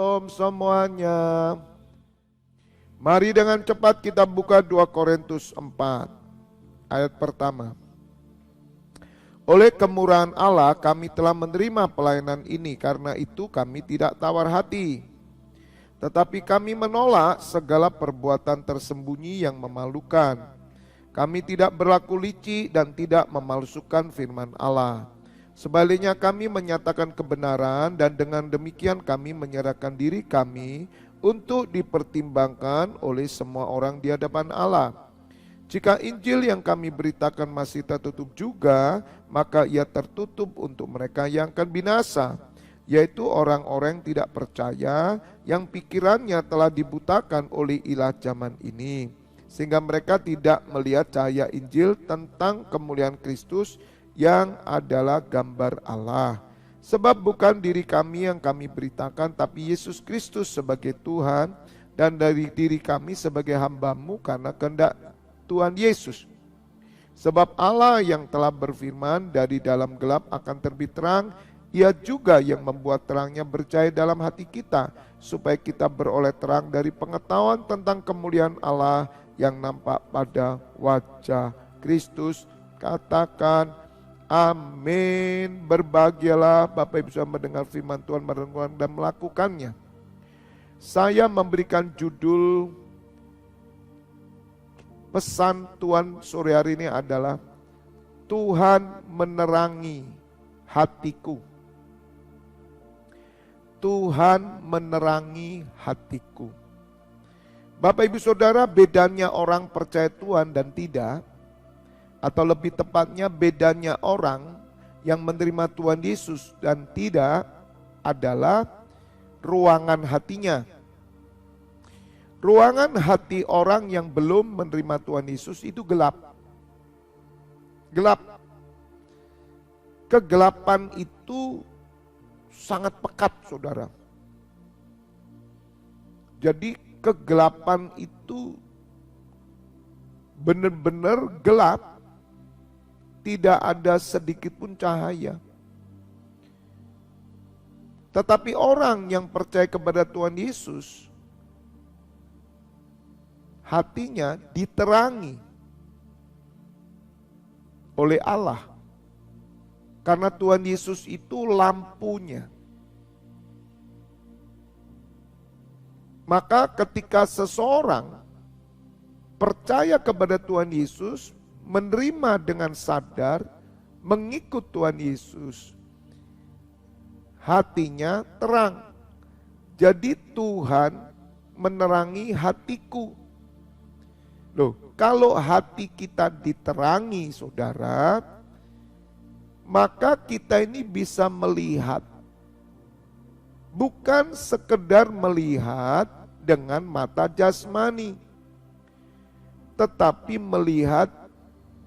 Shalom semuanya. Mari dengan cepat kita buka 2 Korintus 4 ayat pertama. Oleh kemurahan Allah kami telah menerima pelayanan ini, karena itu kami tidak tawar hati. Tetapi kami menolak segala perbuatan tersembunyi yang memalukan. Kami tidak berlaku licik dan tidak memalsukan firman Allah. Sebaliknya kami menyatakan kebenaran, dan dengan demikian kami menyerahkan diri kami untuk dipertimbangkan oleh semua orang di hadapan Allah. Jika Injil yang kami beritakan masih tertutup juga, maka ia tertutup untuk mereka yang akan binasa, yaitu orang-orang yang tidak percaya, yang pikirannya telah dibutakan oleh ilah zaman ini, sehingga mereka tidak melihat cahaya Injil tentang kemuliaan Kristus yang adalah gambar Allah. Sebab bukan diri kami yang kami beritakan, tapi Yesus Kristus sebagai Tuhan, dan dari diri kami sebagai hamba-Mu karena kehendak Tuhan Yesus. Sebab Allah yang telah berfirman, dari dalam gelap akan terbit terang, Ia juga yang membuat terangnya bercahaya dalam hati kita, supaya kita beroleh terang dari pengetahuan tentang kemuliaan Allah yang nampak pada wajah Kristus. Katakan amin. Berbahagialah Bapak Ibu saudara mendengar firman Tuhan, merenungkan dan melakukannya. Saya memberikan judul pesan Tuhan sore hari ini adalah Tuhan menerangi hatiku. Tuhan menerangi hatiku. Bapak Ibu Saudara, bedanya orang percaya Tuhan dan tidak, atau lebih tepatnya bedanya orang yang menerima Tuhan Yesus dan tidak adalah ruangan hatinya. Ruangan hati orang yang belum menerima Tuhan Yesus itu gelap. Gelap. Kegelapan itu sangat pekat, saudara. Jadi kegelapan itu benar-benar gelap. Tidak ada sedikit pun cahaya. Tetapi orang yang percaya kepada Tuhan Yesus, hatinya diterangi oleh Allah. Karena Tuhan Yesus itu lampunya. Maka ketika seseorang percaya kepada Tuhan Yesus, menerima dengan sadar, mengikut Tuhan Yesus, hatinya terang. Jadi Tuhan menerangi hatiku. Loh, kalau hati kita diterangi, saudara, maka kita ini bisa melihat. Bukan sekedar melihat dengan mata jasmani, tetapi melihat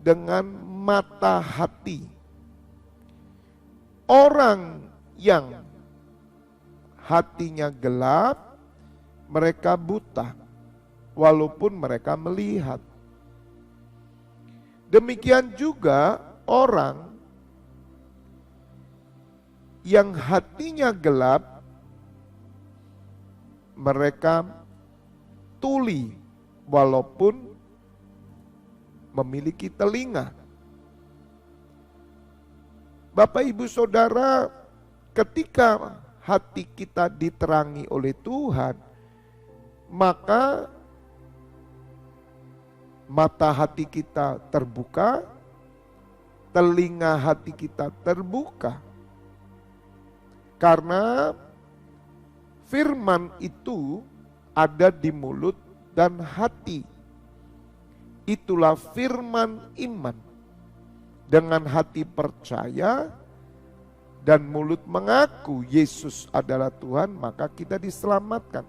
dengan mata hati. Orang yang hatinya gelap, mereka buta, walaupun mereka melihat. Demikian juga orang yang hatinya gelap, mereka tuli, walaupun memiliki telinga. Bapak Ibu Saudara, ketika hati kita diterangi oleh Tuhan, maka mata hati kita terbuka, telinga hati kita terbuka. Karena firman itu ada di mulut dan hati. Itulah firman iman. Dengan hati percaya dan mulut mengaku Yesus adalah Tuhan, maka kita diselamatkan.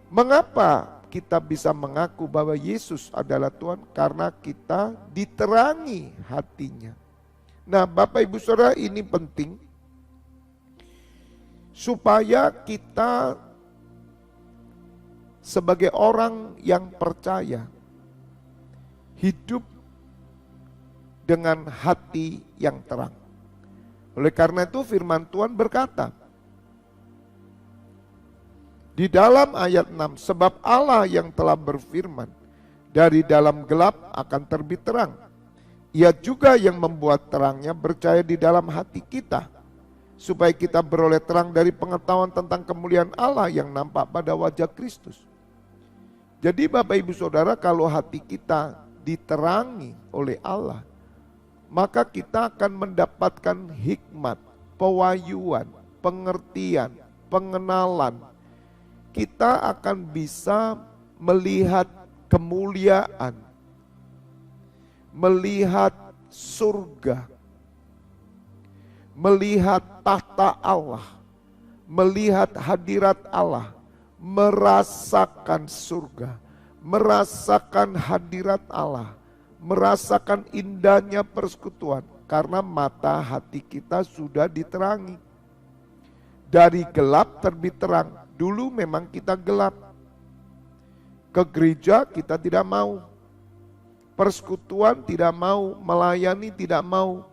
Mengapa kita bisa mengaku bahwa Yesus adalah Tuhan? Karena kita diterangi hatinya. Nah, Bapak Ibu Saudara, ini penting supaya kita sebagai orang yang percaya hidup dengan hati yang terang. Oleh karena itu firman Tuhan berkata, Di dalam ayat 6, sebab Allah yang telah berfirman, dari dalam gelap akan terbit terang. Ia juga yang membuat terangnya bercahaya di dalam hati kita, supaya kita beroleh terang dari pengetahuan tentang kemuliaan Allah yang nampak pada wajah Kristus. Jadi Bapak Ibu Saudara, kalau hati kita diterangi oleh Allah, maka kita akan mendapatkan hikmat, pewahyuan, pengertian, pengenalan. Kita akan bisa melihat kemuliaan, melihat surga, melihat tahta Allah, melihat hadirat Allah, merasakan surga, merasakan hadirat Allah, merasakan indahnya persekutuan, karena mata hati kita sudah diterangi. Dari gelap terbit terang. Dulu memang kita gelap. Ke gereja kita tidak mau. Persekutuan tidak mau, melayani tidak mau,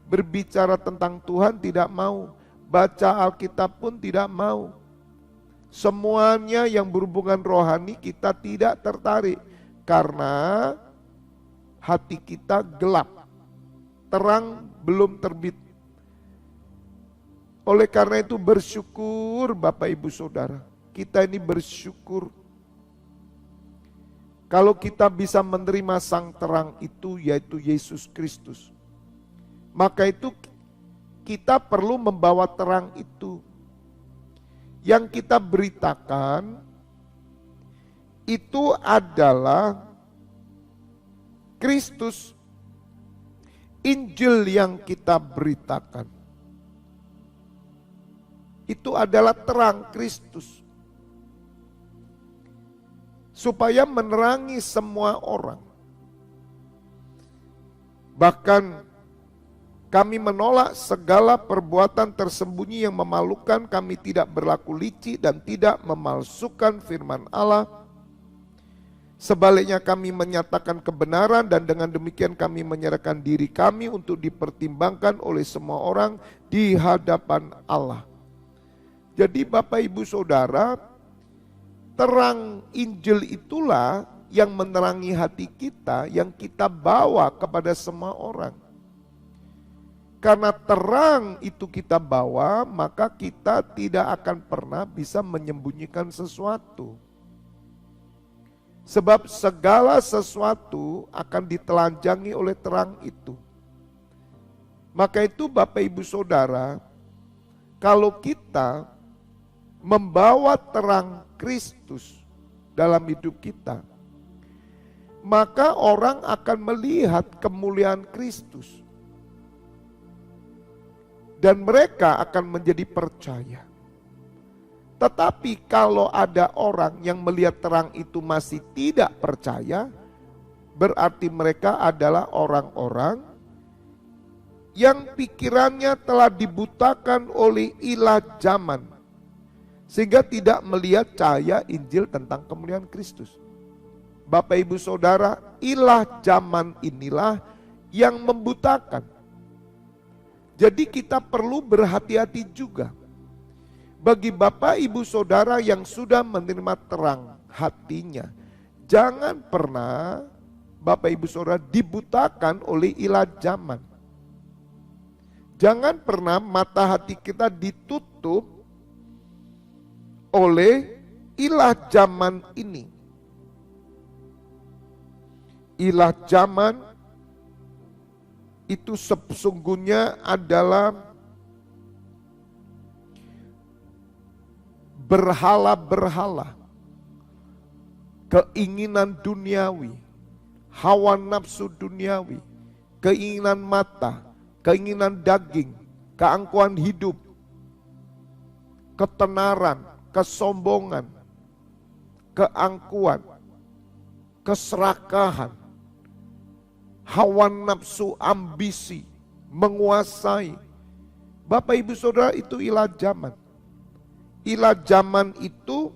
berbicara tentang Tuhan tidak mau, baca Alkitab pun tidak mau. Semuanya yang berhubungan rohani kita tidak tertarik karena hati kita gelap. Terang belum terbit. Oleh karena itu bersyukur Bapak Ibu Saudara. Kita ini bersyukur. Kalau kita bisa menerima sang terang itu, yaitu Yesus Kristus. Maka itu kita perlu membawa terang itu. Yang kita beritakan itu adalah Kristus. Injil yang kita beritakan itu adalah terang Kristus, supaya menerangi semua orang. Bahkan kami menolak segala perbuatan tersembunyi yang memalukan. Kami tidak berlaku licik dan tidak memalsukan firman Allah. Sebaliknya kami menyatakan kebenaran, dan dengan demikian kami menyerahkan diri kami untuk dipertimbangkan oleh semua orang di hadapan Allah. Jadi Bapak Ibu Saudara, terang Injil itulah yang menerangi hati kita, yang kita bawa kepada semua orang. Karena terang itu kita bawa, maka kita tidak akan pernah bisa menyembunyikan sesuatu. Sebab segala sesuatu akan ditelanjangi oleh terang itu. Maka itu Bapak Ibu Saudara, kalau kita membawa terang Kristus dalam hidup kita, maka orang akan melihat kemuliaan Kristus. Dan mereka akan menjadi percaya. Tetapi kalau ada orang yang melihat terang itu masih tidak percaya, berarti mereka adalah orang-orang yang pikirannya telah dibutakan oleh ilah zaman, sehingga tidak melihat cahaya Injil tentang kemuliaan Kristus. Bapak Ibu Saudara, ilah zaman inilah yang membutakan. Jadi kita perlu berhati-hati juga. Bagi Bapak Ibu Saudara yang sudah menerima terang hatinya, jangan pernah Bapak Ibu Saudara dibutakan oleh ilah zaman. Jangan pernah mata hati kita ditutup oleh ilah zaman ini. Ilah zaman itu sesungguhnya adalah berhala-berhala, keinginan duniawi, hawa nafsu duniawi, keinginan mata, keinginan daging, keangkuhan hidup, ketenaran, kesombongan, keangkuhan, keserakahan, hawa nafsu, ambisi, menguasai. Bapak Ibu Saudara, itu ilah zaman. Ilah zaman itu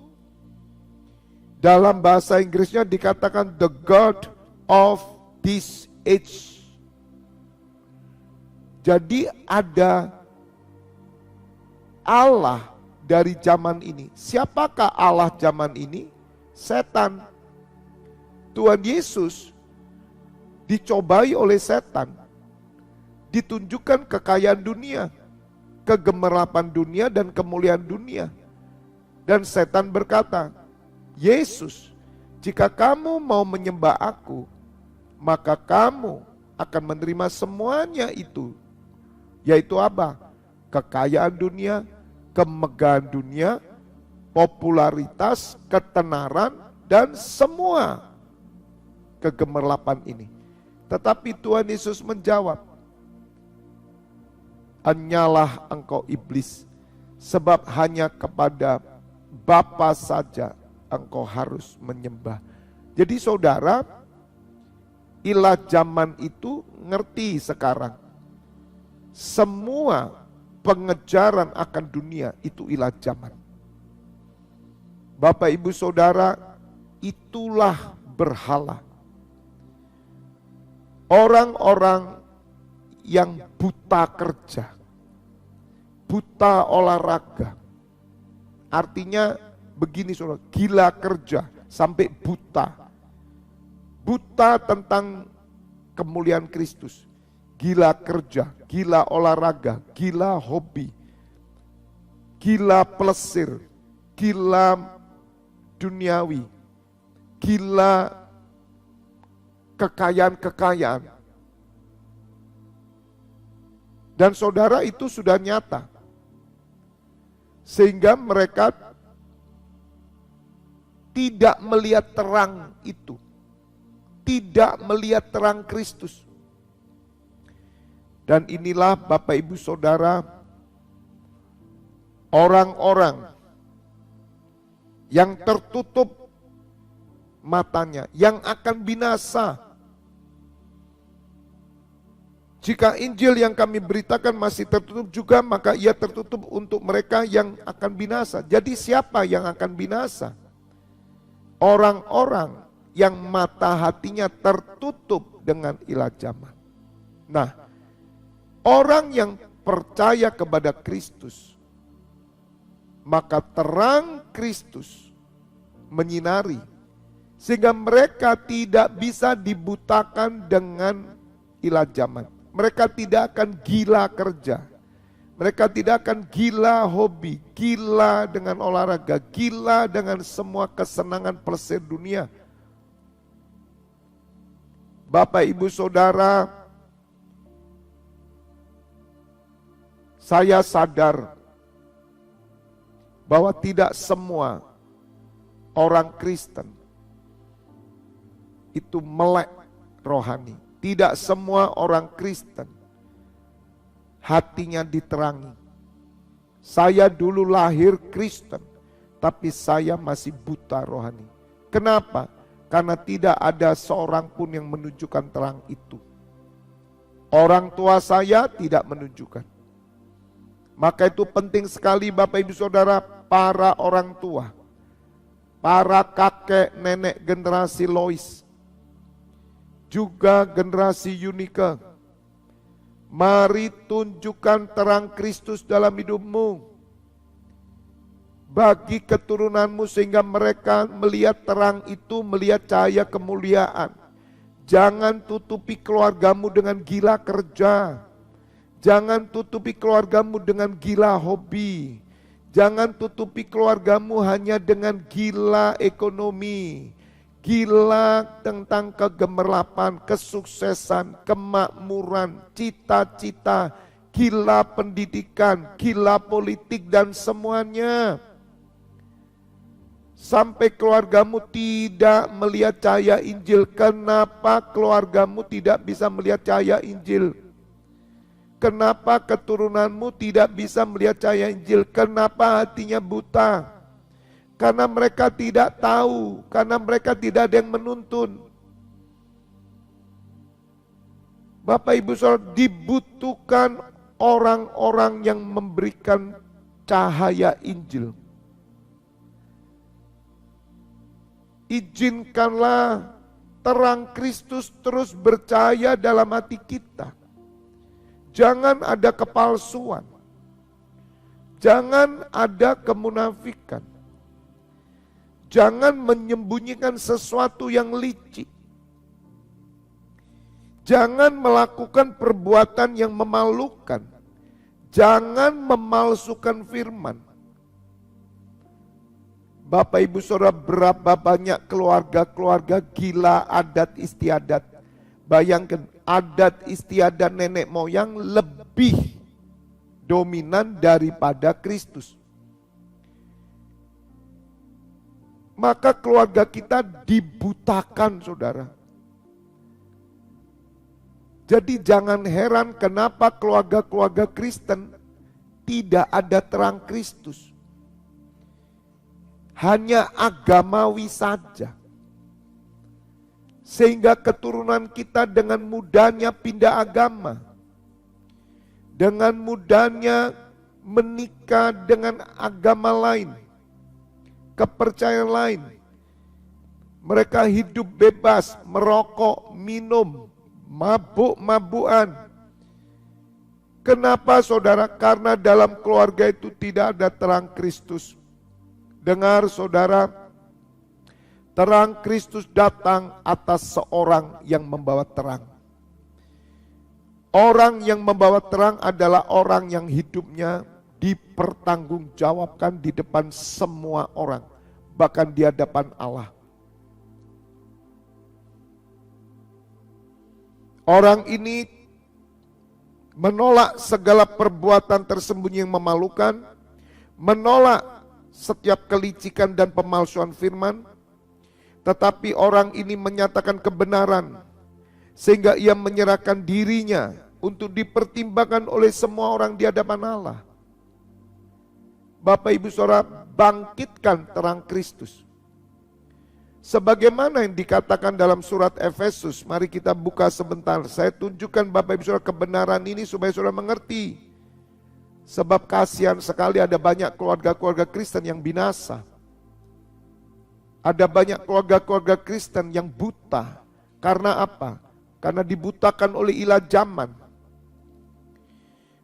dalam bahasa Inggrisnya dikatakan the God of this age. Jadi ada Allah dari zaman ini. Siapakah Allah zaman ini? Setan. Tuhan Yesus dicobai oleh setan. Ditunjukkan kekayaan dunia, kegemilapan dunia dan kemuliaan dunia. Dan setan berkata, Yesus, jika kamu mau menyembah aku, maka kamu akan menerima semuanya itu. Yaitu apa? Kekayaan dunia, kemegahan dunia, popularitas, ketenaran, dan semua kegemilapan ini. Tetapi Tuhan Yesus menjawab, hanyalah engkau iblis, sebab hanya kepada Bapa saja engkau harus menyembah. Jadi saudara, ilah zaman itu ngerti sekarang. Semua pengejaran akan dunia itu ilah zaman. Bapak ibu saudara, itulah berhala. Orang-orang yang buta kerja, buta olahraga. Artinya begini saudara, gila kerja sampai buta. Buta tentang kemuliaan Kristus. Gila kerja, gila olahraga, gila hobi, gila plesir, gila duniawi, gila kekayaan-kekayaan. Dan saudara, itu sudah nyata. Sehingga mereka tidak melihat terang itu. Tidak melihat terang Kristus. Dan inilah Bapak Ibu Saudara, orang-orang yang tertutup matanya, yang akan binasa. Jika Injil yang kami beritakan masih tertutup juga, maka ia tertutup untuk mereka yang akan binasa. Jadi siapa yang akan binasa? Orang-orang yang mata hatinya tertutup dengan ilah zaman. Nah, orang yang percaya kepada Kristus, maka terang Kristus menyinari, sehingga mereka tidak bisa dibutakan dengan ilah zaman. Mereka tidak akan gila kerja, mereka tidak akan gila hobi, gila dengan olahraga, gila dengan semua kesenangan plesir dunia. Bapak ibu saudara, saya sadar bahwa tidak semua orang Kristen itu melek rohani. Tidak semua orang Kristen hatinya diterangi. Saya dulu lahir Kristen, tapi saya masih buta rohani. Kenapa? Karena tidak ada seorang pun yang menunjukkan terang itu. Orang tua saya tidak menunjukkan. Maka itu penting sekali Bapak Ibu Saudara, para orang tua, para kakek nenek generasi Lois, juga generasi Unika. Mari tunjukkan terang Kristus dalam hidupmu bagi keturunanmu, sehingga mereka melihat terang itu, melihat cahaya kemuliaan. Jangan tutupi keluargamu dengan gila kerja. Jangan tutupi keluargamu dengan gila hobi. Jangan tutupi keluargamu hanya dengan gila ekonomi. Gila tentang kegemilapan, kesuksesan, kemakmuran, cita-cita, gila pendidikan, gila politik dan semuanya. Sampai keluargamu tidak melihat cahaya Injil. Kenapa keluargamu tidak bisa melihat cahaya Injil? Kenapa keturunanmu tidak bisa melihat cahaya Injil? Kenapa hatinya buta? Karena mereka tidak tahu, karena mereka tidak ada yang menuntun. Bapak Ibu Saudara, dibutuhkan orang-orang yang memberikan cahaya Injil. Izinkanlah terang Kristus terus bercahaya dalam hati kita. Jangan ada kepalsuan. Jangan ada kemunafikan. Jangan menyembunyikan sesuatu yang licik. Jangan melakukan perbuatan yang memalukan. Jangan memalsukan firman. Bapak Ibu Saudara, berapa banyak keluarga-keluarga gila adat istiadat. Bayangkan, adat istiadat nenek moyang lebih dominan daripada Kristus. Maka keluarga kita dibutakan, saudara. Jadi jangan heran kenapa keluarga-keluarga Kristen tidak ada terang Kristus. Hanya agamawi saja. Sehingga keturunan kita dengan mudahnya pindah agama. Dengan mudahnya menikah dengan agama lain. Kepercayaan lain. Mereka hidup bebas, merokok, minum, mabuk-mabukan. Kenapa saudara? Karena dalam keluarga itu tidak ada terang Kristus. Dengar saudara, terang Kristus datang atas seorang yang membawa terang. Orang yang membawa terang adalah orang yang hidupnya dipertanggungjawabkan di depan semua orang, bahkan di hadapan Allah. Orang ini menolak segala perbuatan tersembunyi yang memalukan, menolak setiap kelicikan dan pemalsuan firman, tetapi orang ini menyatakan kebenaran, sehingga ia menyerahkan dirinya untuk dipertimbangkan oleh semua orang di hadapan Allah. Bapak Ibu Saudara, bangkitkan terang Kristus. Sebagaimana yang dikatakan dalam surat Efesus, mari kita buka sebentar. Saya tunjukkan Bapak Ibu Saudara kebenaran ini supaya saudara mengerti. Sebab kasihan sekali ada banyak keluarga-keluarga Kristen yang binasa. Ada banyak keluarga-keluarga Kristen yang buta. Karena apa? Karena dibutakan oleh ilah zaman.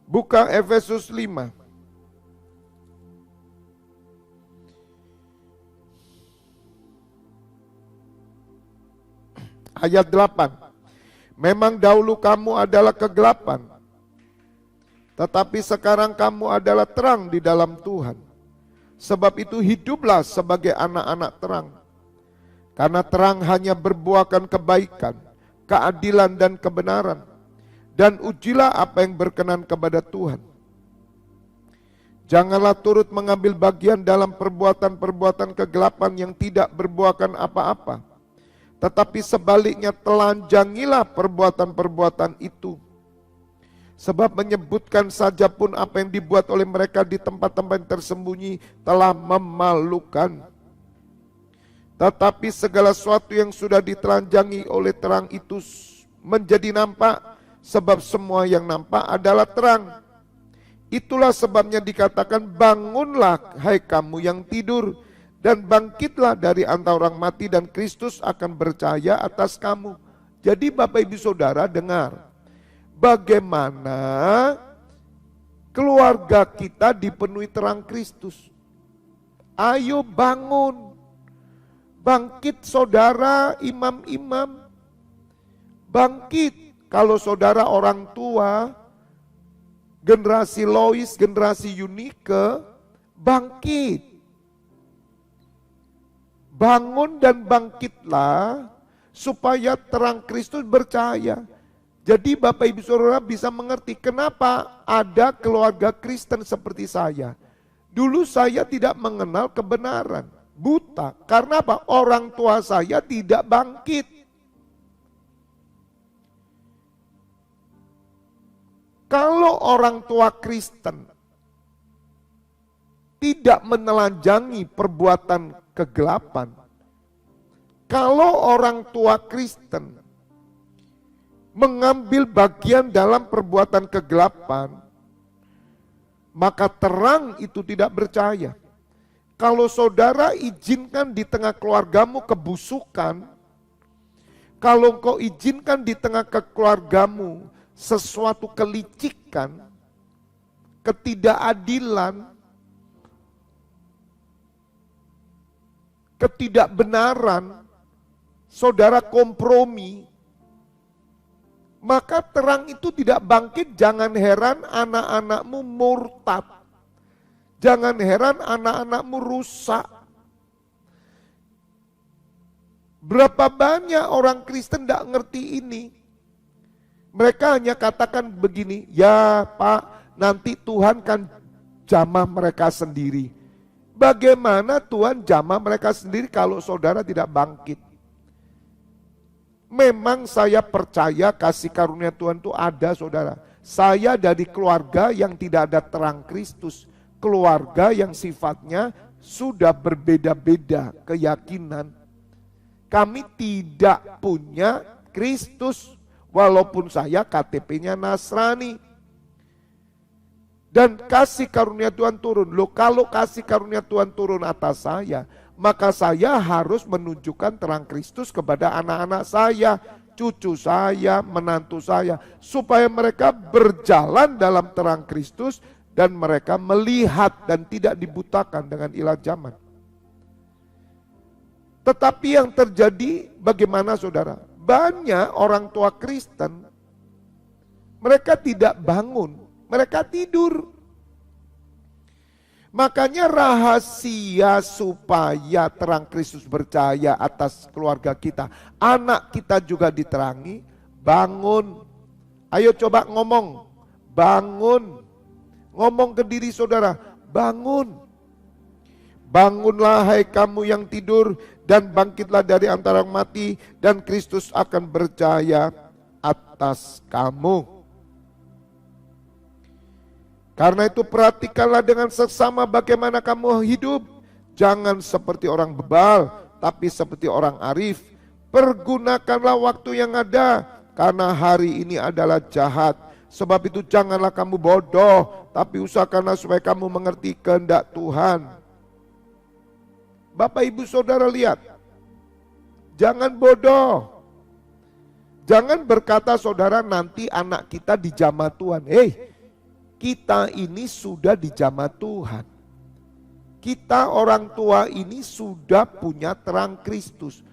Buka Efesus 5. Ayat 8. Memang dahulu kamu adalah kegelapan, tetapi sekarang kamu adalah terang di dalam Tuhan. Sebab itu hiduplah sebagai anak-anak terang. Karena terang hanya berbuahkan kebaikan, keadilan dan kebenaran. Dan ujilah apa yang berkenan kepada Tuhan. Janganlah turut mengambil bagian dalam perbuatan-perbuatan kegelapan yang tidak berbuahkan apa-apa. Tetapi sebaliknya telanjangilah perbuatan-perbuatan itu. Sebab menyebutkan saja pun apa yang dibuat oleh mereka di tempat-tempat yang tersembunyi telah memalukan. Tetapi segala sesuatu yang sudah ditelanjangi oleh terang itu menjadi nampak, sebab semua yang nampak adalah terang. Itulah sebabnya dikatakan, bangunlah hai kamu yang tidur, dan bangkitlah dari antara orang mati dan Kristus akan bercahaya atas kamu. Jadi Bapak Ibu Saudara dengar, bagaimana keluarga kita dipenuhi terang Kristus. Ayo bangun, bangkit saudara imam-imam, bangkit. Kalau saudara orang tua, generasi Lois, generasi Yunike, bangkit. Bangun dan bangkitlah supaya terang Kristus bercahaya. Jadi Bapak Ibu Saudara bisa mengerti kenapa ada keluarga Kristen seperti saya. Dulu saya tidak mengenal kebenaran, buta. Karena apa? Orang tua saya tidak bangkit. Kalau orang tua Kristen tidak menelanjangi perbuatan kegelapan, kalau orang tua Kristen mengambil bagian dalam perbuatan kegelapan, maka terang itu tidak bercahaya. Kalau saudara izinkan di tengah keluargamu kebusukan, kalau engkau izinkan di tengah keluargamu sesuatu kelicikan, ketidakadilan, ketidakbenaran, saudara kompromi, maka terang itu tidak bangkit. Jangan heran anak-anakmu murtad. Jangan heran anak-anakmu rusak. Berapa banyak orang Kristen tidak ngerti ini. Mereka hanya katakan begini, ya Pak, nanti Tuhan kan jamah mereka sendiri. Bagaimana Tuhan jamah mereka sendiri kalau saudara tidak bangkit? Memang saya percaya kasih karunia Tuhan itu ada, saudara. Saya dari keluarga yang tidak ada terang Kristus. Keluarga yang sifatnya sudah berbeda-beda keyakinan. Kami tidak punya Kristus, walaupun saya KTP-nya Nasrani. Dan kasih karunia Tuhan turun. Loh, kalau kasih karunia Tuhan turun atas saya, maka saya harus menunjukkan terang Kristus kepada anak-anak saya, cucu saya, menantu saya, supaya mereka berjalan dalam terang Kristus dan mereka melihat dan tidak dibutakan dengan ilah zaman. Tetapi yang terjadi bagaimana, saudara? Banyak orang tua Kristen, mereka tidak bangun, mereka tidur. Makanya rahasia supaya terang Kristus bercahaya atas keluarga kita, anak kita juga diterangi, bangun. Ayo coba ngomong, bangun. Ngomong ke diri saudara, bangun. Bangunlah hai kamu yang tidur dan bangkitlah dari antara yang mati dan Kristus akan bercahaya atas kamu. Karena itu perhatikanlah dengan seksama bagaimana kamu hidup. Jangan seperti orang bebal, tapi seperti orang arif. Pergunakanlah waktu yang ada, karena hari ini adalah jahat. Sebab itu janganlah kamu bodoh, tapi usahakanlah supaya kamu mengerti kehendak Tuhan. Bapak ibu saudara lihat, jangan bodoh. Jangan berkata saudara nanti anak kita dijamah Tuhan. Kita ini sudah dijamah Tuhan. Kita orang tua ini sudah punya terang Kristus.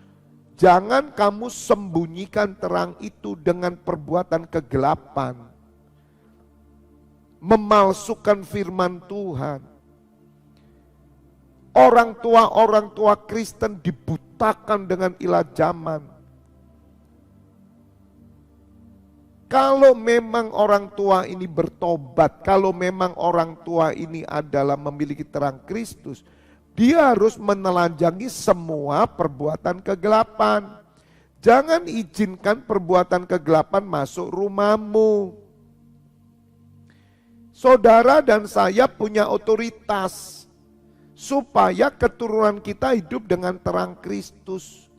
Jangan kamu sembunyikan terang itu dengan perbuatan kegelapan. Memalsukan firman Tuhan. Orang tua Kristen dibutakan dengan ilah zaman. Kalau memang orang tua ini bertobat, kalau memang orang tua ini adalah memiliki terang Kristus, dia harus menelanjangi semua perbuatan kegelapan. Jangan izinkan perbuatan kegelapan masuk rumahmu. Saudara dan saya punya otoritas supaya keturunan kita hidup dengan terang Kristus.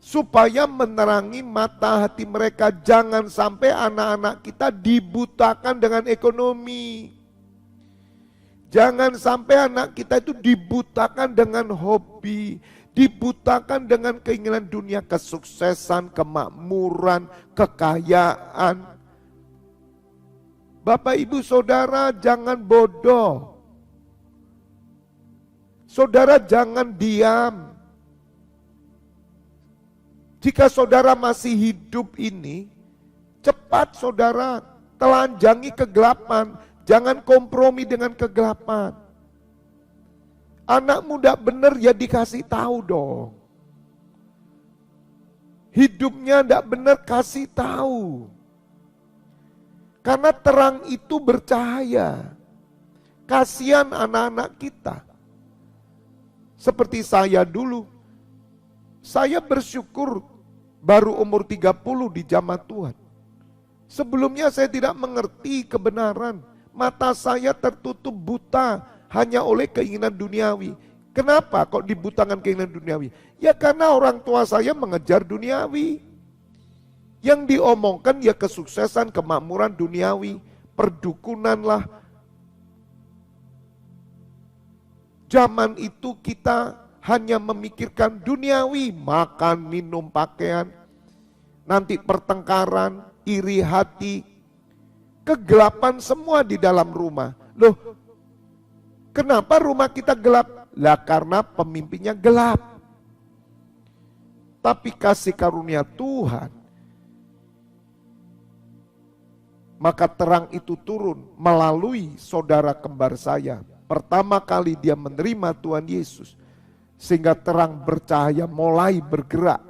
Supaya menerangi mata hati mereka. Jangan sampai anak-anak kita dibutakan dengan ekonomi. Jangan sampai anak kita itu dibutakan dengan hobi. Dibutakan dengan keinginan dunia, kesuksesan, kemakmuran, kekayaan. Bapak ibu saudara jangan bodoh. Saudara jangan diam. Jika saudara masih hidup ini, cepat saudara telanjangi kegelapan. Jangan kompromi dengan kegelapan. Anak muda benar ya dikasih tahu dong. Hidupnya tidak benar kasih tahu. Karena terang itu bercahaya. Kasihan anak-anak kita. Seperti saya dulu. Saya bersyukur baru umur 30 di jamaah Tuhan. Sebelumnya saya tidak mengerti kebenaran. Mata saya tertutup buta hanya oleh keinginan duniawi. Kenapa kok dibutakan keinginan duniawi? Ya karena orang tua saya mengejar duniawi. Yang diomongkan ya kesuksesan, kemakmuran duniawi, perdukunan lah. Zaman itu kita hanya memikirkan duniawi, makan, minum, pakaian, nanti pertengkaran, iri hati, kegelapan semua di dalam rumah. Loh, kenapa rumah kita gelap? Lah karena pemimpinnya gelap. Tapi kasih karunia Tuhan, maka terang itu turun melalui saudara kembar saya. Pertama kali dia menerima Tuhan Yesus, sehingga terang bercahaya mulai bergerak.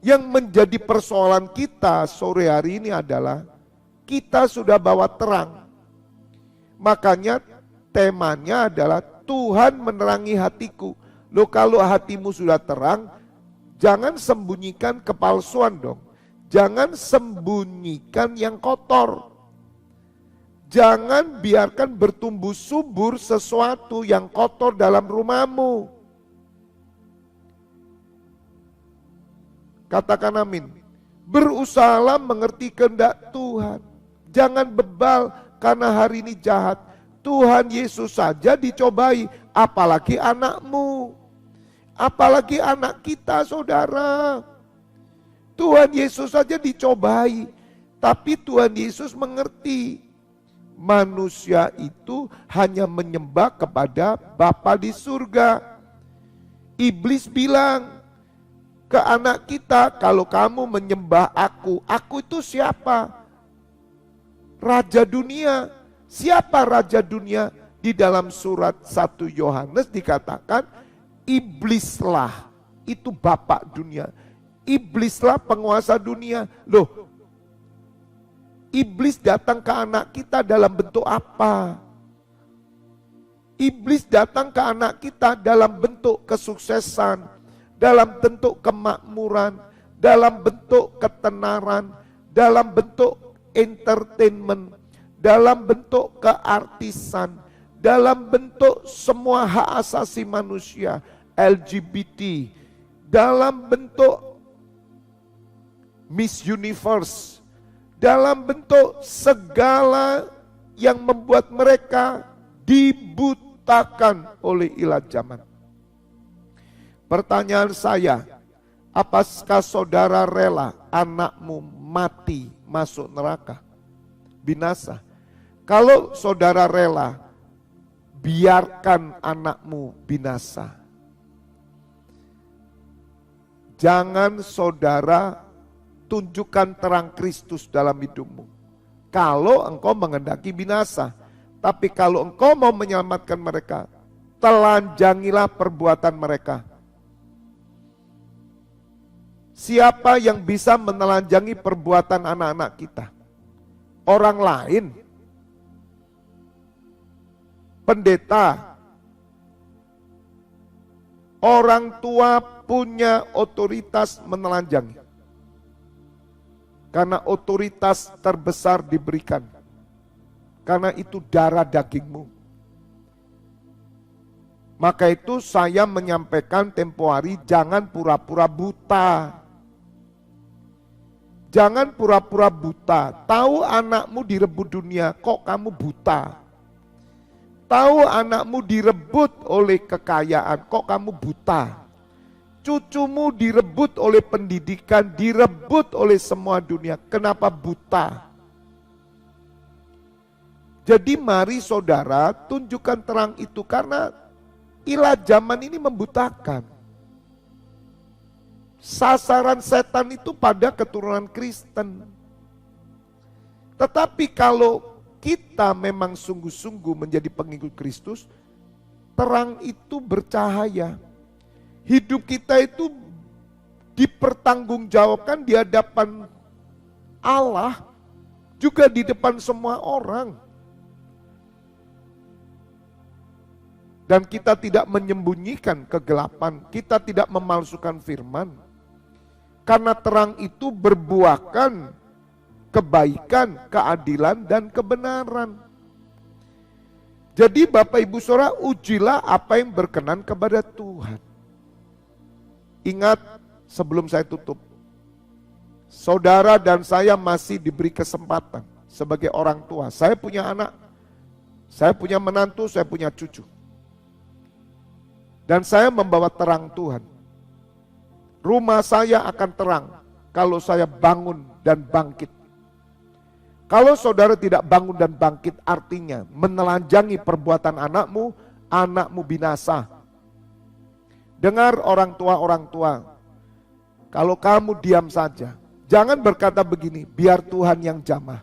Yang menjadi persoalan kita sore hari ini adalah kita sudah bawa terang. Makanya temanya adalah Tuhan menerangi hatiku. Loh, kalau hatimu sudah terang, jangan sembunyikan kepalsuan dong. Jangan sembunyikan yang kotor. Jangan biarkan bertumbuh subur sesuatu yang kotor dalam rumahmu. Katakan amin. Berusahalah mengerti kehendak Tuhan. Jangan bebal karena hari ini jahat. Tuhan Yesus saja dicobai, apalagi anakmu. Apalagi anak kita, saudara. Tuhan Yesus saja dicobai, tapi Tuhan Yesus mengerti. Manusia itu hanya menyembah kepada Bapa di surga. Iblis bilang ke anak kita, kalau kamu menyembah aku itu siapa? Raja dunia. Siapa raja dunia? Di dalam surat 1 Yohanes dikatakan, iblislah itu bapak dunia. Iblislah penguasa dunia. Loh, iblis datang ke anak kita dalam bentuk apa? Iblis datang ke anak kita dalam bentuk kesuksesan, dalam bentuk kemakmuran, dalam bentuk ketenaran, dalam bentuk entertainment, dalam bentuk keartisan, dalam bentuk semua hak asasi manusia, LGBT, dalam bentuk Miss Universe, dalam bentuk segala yang membuat mereka dibutakan oleh ilah zaman. Pertanyaan saya, apakah saudara rela anakmu mati masuk neraka, binasa? Kalau saudara rela, biarkan anakmu binasa. Jangan saudara tunjukkan terang Kristus dalam hidupmu. Kalau engkau menghendaki binasa, tapi kalau engkau mau menyelamatkan mereka, telanjangilah perbuatan mereka. Siapa yang bisa menelanjangi perbuatan anak-anak kita? Orang lain, pendeta, orang tua punya otoritas menelanjangi. Karena otoritas terbesar diberikan. Karena itu darah dagingmu. Maka itu saya menyampaikan tempo hari, jangan pura-pura buta. Jangan pura-pura buta. Tahu anakmu direbut dunia, kok kamu buta? Tahu anakmu direbut oleh kekayaan, kok kamu buta? Cucumu direbut oleh pendidikan, direbut oleh semua dunia. Kenapa buta? Jadi mari saudara tunjukkan terang itu, karena ilah zaman ini membutakan. Sasaran setan itu pada keturunan Kristen. Tetapi kalau kita memang sungguh-sungguh menjadi pengikut Kristus, terang itu bercahaya. Hidup kita itu dipertanggungjawabkan di hadapan Allah, juga di depan semua orang. Dan kita tidak menyembunyikan kegelapan, kita tidak memalsukan firman. Karena terang itu berbuahkan kebaikan, keadilan, dan kebenaran. Jadi Bapak Ibu Saudara, ujilah apa yang berkenan kepada Tuhan. Ingat, sebelum saya tutup, saudara dan saya masih diberi kesempatan sebagai orang tua. Saya punya anak, saya punya menantu, saya punya cucu. Dan saya membawa terang Tuhan. Rumah saya akan terang kalau saya bangun dan bangkit. Kalau saudara tidak bangun dan bangkit, artinya menelanjangi perbuatan anakmu, anakmu binasa. Dengar orang tua, kalau kamu diam saja, jangan berkata begini, biar Tuhan yang jamah.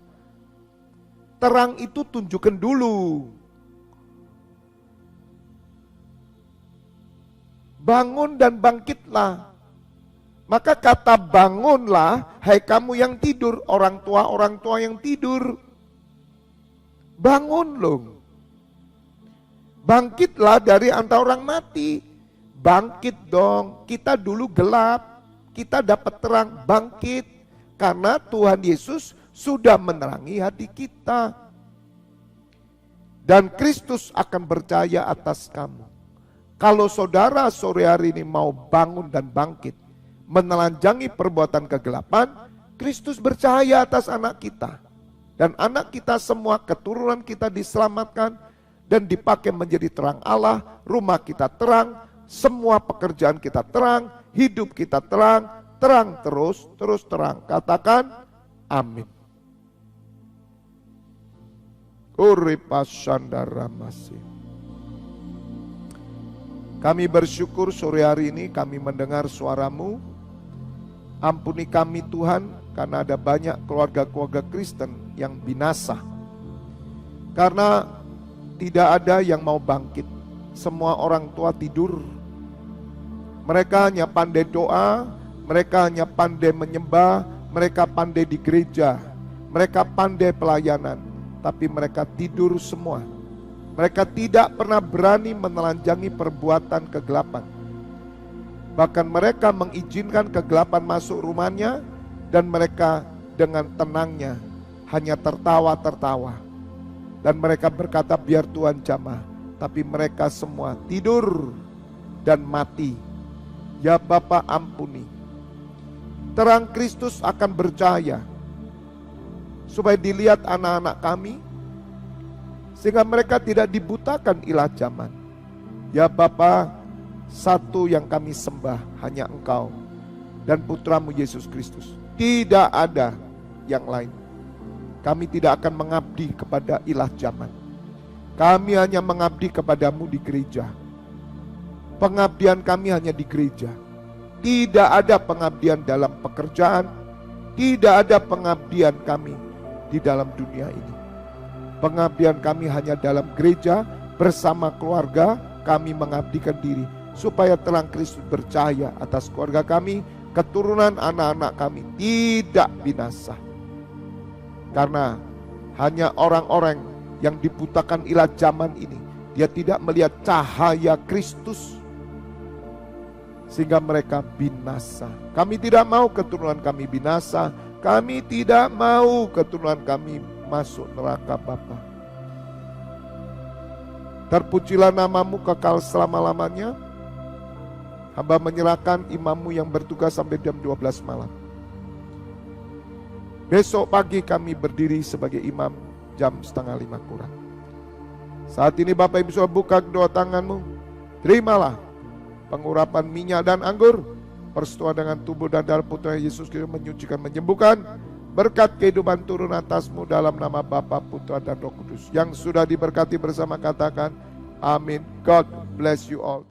Terang itu tunjukkan dulu. Bangun dan bangkitlah. Maka kata bangunlah, hai kamu yang tidur, orang tua yang tidur. Bangun loh. Bangkitlah dari antara orang mati. Bangkit dong, kita dulu gelap, kita dapat terang, bangkit. Karena Tuhan Yesus sudah menerangi hati kita. Dan Kristus akan berjaya atas kamu. Kalau saudara sore hari ini mau bangun dan bangkit, menelanjangi perbuatan kegelapan, Kristus bercahaya atas anak kita. Dan anak kita semua, keturunan kita diselamatkan dan dipakai menjadi terang Allah. Rumah kita terang, semua pekerjaan kita terang, hidup kita terang, terang terus terang. Katakan amin. Kami bersyukur sore hari ini kami mendengar suaramu. Ampuni kami Tuhan, karena ada banyak keluarga-keluarga Kristen yang binasa. Karena tidak ada yang mau bangkit. Semua orang tua tidur. Mereka hanya pandai doa, mereka hanya pandai menyembah, mereka pandai di gereja, mereka pandai pelayanan. Tapi mereka tidur semua. Mereka tidak pernah berani menelanjangi perbuatan kegelapan. Bahkan mereka mengizinkan kegelapan masuk rumahnya, dan mereka dengan tenangnya hanya tertawa-tertawa. Dan mereka berkata biar Tuhan jamah. Tapi mereka semua tidur dan mati. Ya Bapa, ampuni. Terang Kristus akan bercahaya, supaya dilihat anak-anak kami, sehingga mereka tidak dibutakan ilah zaman. Ya Bapa, satu yang kami sembah hanya Engkau dan Putramu Yesus Kristus. Tidak ada yang lain. Kami tidak akan mengabdi kepada ilah zaman. Kami hanya mengabdi kepadamu di gereja. Pengabdian kami hanya di gereja. Tidak ada pengabdian dalam pekerjaan. Tidak ada pengabdian kami di dalam dunia ini. Pengabdian kami hanya dalam gereja, bersama keluarga kami mengabdikan diri, supaya terang Kristus bercahaya atas keluarga kami, keturunan anak-anak kami tidak binasa. Karena hanya orang-orang yang dibutakan ilah zaman ini, dia tidak melihat cahaya Kristus, sehingga mereka binasa. Kami tidak mau keturunan kami binasa. Kami tidak mau keturunan kami masuk neraka Bapa. Terpujilah namamu kekal selama-lamanya. Hamba menyerahkan imammu yang bertugas sampai jam 12 malam. Besok pagi kami berdiri sebagai imam jam 4:30 kurang. Saat ini Bapak Ibu sudah buka kedua tanganmu. Terimalah pengurapan minyak dan anggur, persetujuan dengan tubuh dan darah Putra Yesus Kristus menyucikan, menyembuhkan. Berkat kehidupan turun atasmu dalam nama Bapa, Putra dan Roh Kudus. Yang sudah diberkati bersama katakan amin. God bless you all.